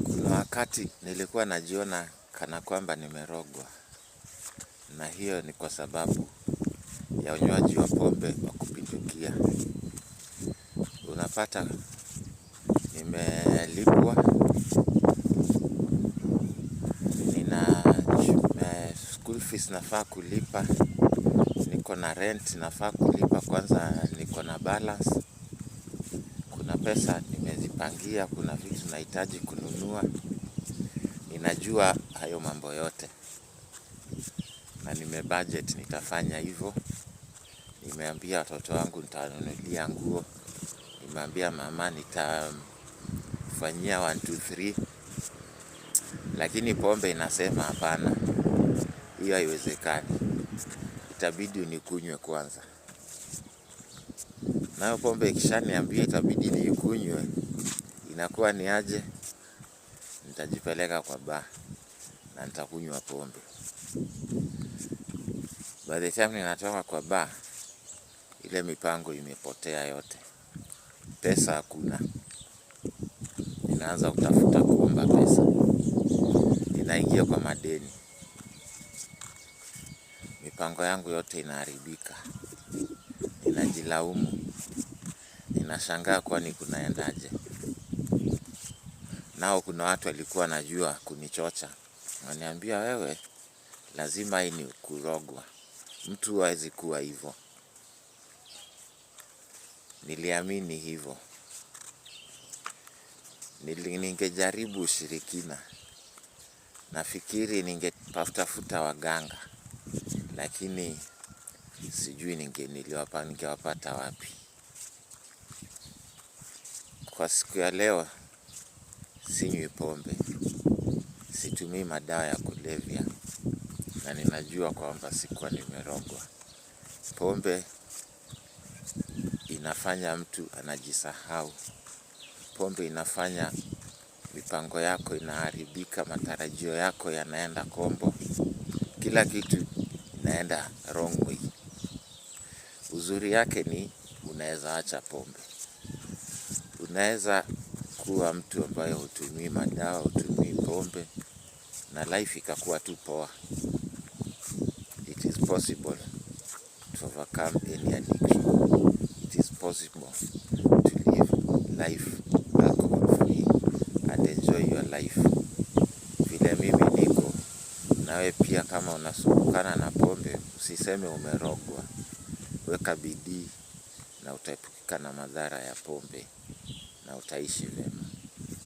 Kuna wakati nilikuwa najiona kana kwamba nimerogwa, na hiyo ni kwa sababu ya unywaji wa pombe wa kupindukia. Unapata nimelipwa, nina school fees nafaa kulipa, niko na rent nafaa kulipa, kwanza niko na balance. Kuna pesa nimezipangia, kuna vitu nahitaji kununua. Ninajua hayo mambo yote na nimebudget nitafanya hivyo. Nimeambia watoto wangu nitawanunulia nguo. Nimeambia mama nitafanyia 1, 2, 3. Lakini pombe inasema hapana, hiyo haiwezekani, itabidi unikunywe kwanza. Nayo pombe ikishaniambia itabidi niikunywe, inakuwa ni aje? Nitajipeleka kwa bar na nitakunywa pombe. By the time ninatoka kwa bar, ile mipango imepotea yote. Pesa hakuna. Ninaanza kutafuta kuomba pesa. Ninaingia kwa madeni. Mipango yangu yote inaharibika. Ninajilaumu. Ninashangaa kwani kunaendaje. Nao kuna watu walikuwa wanajua kunichocha. Wananiambia wewe, lazima hii ni kurogwa. Mtu hawezi kuwa hivyo. Niliamini hivyo. Ningejaribu ushirikina. Nafikiri ningetafuta waganga. Lakini sijui ningewapata wapi. Kwa siku ya leo, sinywi pombe. Situmii madawa ya kulevya. Na ninajua kwamba sikuwa nimerogwa. Pombe inafanya mtu anajisahau. Pombe inafanya mipango yako inaharibika, matarajio yako yanaenda kombo. Kila kitu inaenda wrong way. Uzuri yake ni unaweza acha pombe. Unaweza kuwa mtu ambaye hutumii madawa, hutumii pombe, na life ikakuwa tu poa. It is possible to overcome any addiction. It is possible to live life alcohol free and enjoy your life. Vile mimi niko, nawe pia kama unasumbukana na pombe, usiseme umerogwa. Weka bidii na utaepukika na madhara ya pombe na utaishi vyema.